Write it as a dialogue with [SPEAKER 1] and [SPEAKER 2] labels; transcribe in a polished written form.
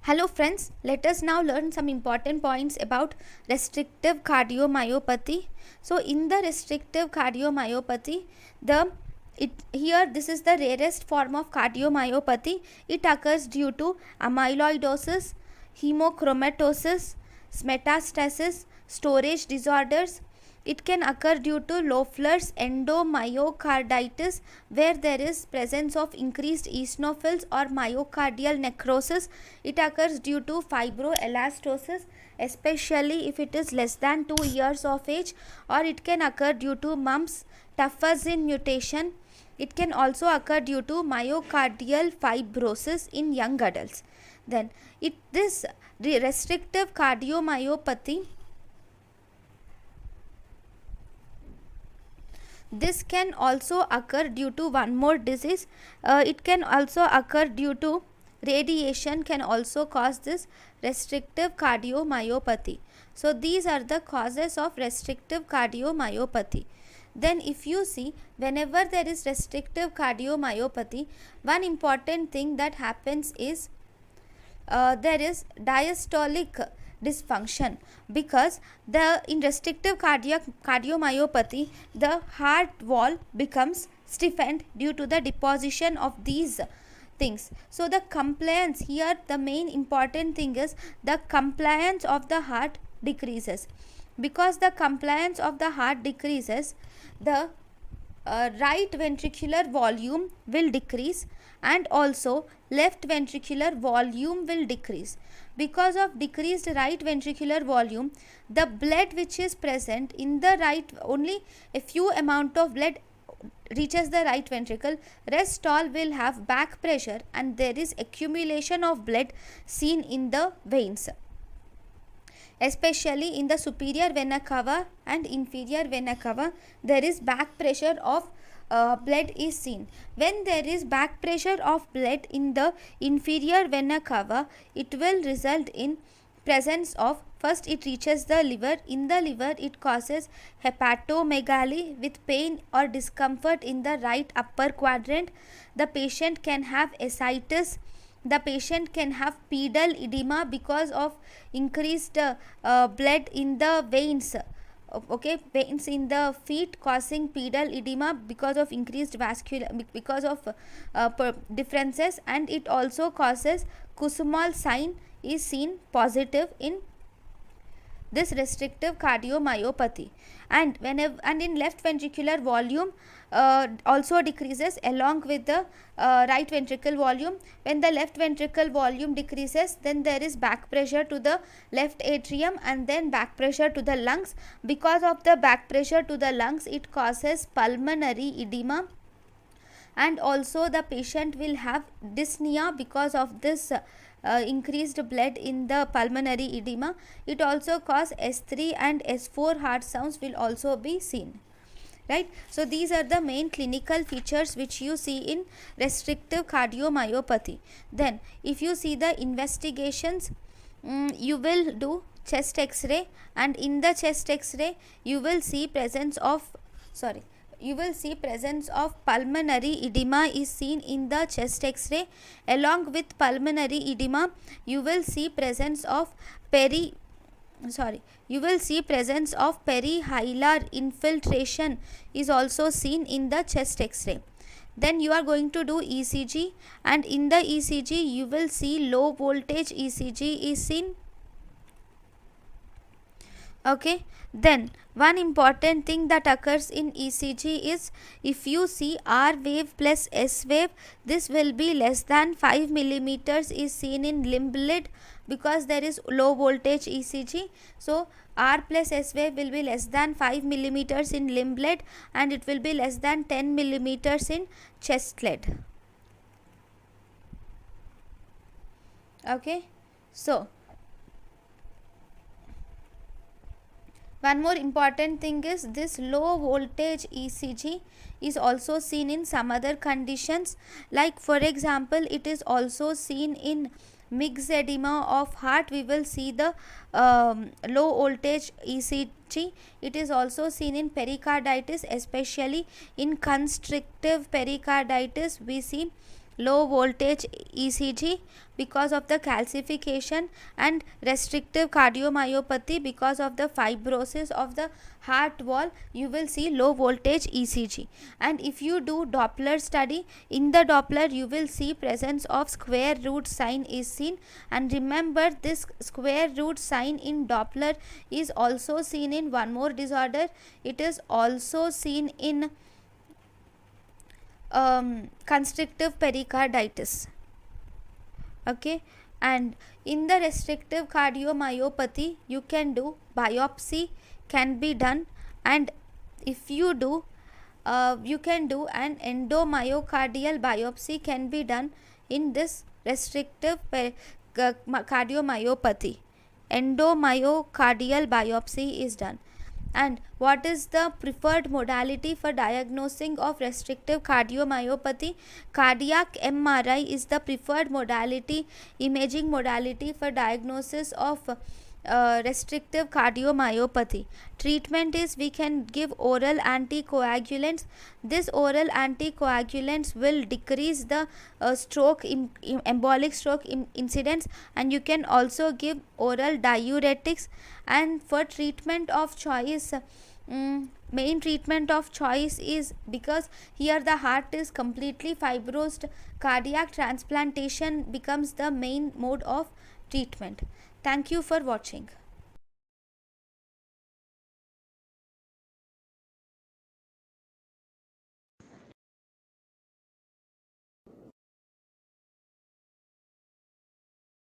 [SPEAKER 1] Hello friends, let us now learn some important points about restrictive cardiomyopathy. So in the restrictive cardiomyopathy, this is the rarest form of cardiomyopathy. It occurs due to amyloidosis, hemochromatosis, metastasis, storage disorders. It can occur due to Loeffler's endomyocarditis, where there is presence of increased eosinophils or myocardial necrosis. It occurs due to fibroelastosis, especially if it is less than 2 years of age, or it can occur due to mumps, tafazin mutation. It can also occur due to myocardial fibrosis in young adults. Then this restrictive cardiomyopathy, this can also occur due to one more disease. It can also occur due to radiation, can also cause this restrictive cardiomyopathy. So these are the causes of restrictive cardiomyopathy. Then if you see, whenever there is restrictive cardiomyopathy, one important thing that happens is there is diastolic dysfunction, because in restrictive cardiomyopathy, the heart wall becomes stiffened due to the deposition of these things. So the compliance here, the main important thing is the compliance of the heart decreases. Because the compliance of the heart decreases, the right ventricular volume will decrease, and also left ventricular volume will decrease. Because of decreased right ventricular volume, the blood which is present in the right, only a few amount of blood reaches the right ventricle, rest all will have back pressure, and there is accumulation of blood seen in the veins, especially in the superior vena cava and inferior vena cava. There is back pressure of blood is seen. When there is back pressure of blood in the inferior vena cava, it will result in presence of, first it reaches the liver. In the liver, it causes hepatomegaly with pain or discomfort in the right upper quadrant. The patient can have ascites. The patient can have pedal edema because of increased blood in the veins. Okay, veins in the feet causing pedal edema because of increased vascular, because of differences, and it also causes Kussmaul sign is seen positive in this restrictive cardiomyopathy. And in left ventricular volume also decreases along with the right ventricle volume. When the left ventricle volume decreases, then there is back pressure to the left atrium and then back pressure to the lungs. Because of the back pressure to the lungs, it causes pulmonary edema, and also the patient will have dyspnea because of this increased blood in the pulmonary edema. It also causes S3 and S4 heart sounds will also be seen, right? So these are the main clinical features which you see in restrictive cardiomyopathy. Then if you see the investigations, you will do chest x-ray, and in the chest x-ray you will see presence of pulmonary edema is seen in the chest x-ray. Along with pulmonary edema, you will see presence of perihilar infiltration is also seen in the chest x-ray. Then you are going to do ECG, and in the ECG you will see low voltage ECG is seen. Okay, then one important thing that occurs in ECG is, if you see R wave plus S wave, this will be less than 5 millimeters is seen in limb lead, because there is low voltage ECG. So R plus S wave will be less than 5 millimeters in limb lead, and it will be less than 10 millimeters in chest lead. Okay, so one more important thing is this low voltage ECG is also seen in some other conditions, like for example, it is also seen in myxedema of heart. We will see the low voltage ECG. It is also seen in pericarditis, especially in constrictive pericarditis. We see low voltage ECG because of the calcification, and restrictive cardiomyopathy because of the fibrosis of the heart wall, you will see low voltage ECG. And if you do Doppler study, in the Doppler you will see presence of square root sign is seen. And remember, this square root sign in Doppler is also seen in one more disorder. It is also seen in constrictive pericarditis. Okay, and in the restrictive cardiomyopathy, you can do biopsy can be done, and if you do you can do an endomyocardial biopsy can be done in this restrictive cardiomyopathy. Endomyocardial biopsy is done. And what is the preferred modality for diagnosing of restrictive cardiomyopathy? Cardiac MRI is the preferred modality, imaging modality for diagnosis of restrictive cardiomyopathy. Treatment is, we can give oral anticoagulants. This oral anticoagulants will decrease the embolic stroke incidence, and you can also give oral diuretics. And for treatment of choice, main treatment of choice is, because here the heart is completely fibrosed, cardiac transplantation becomes the main mode of treatment. Thank you for watching.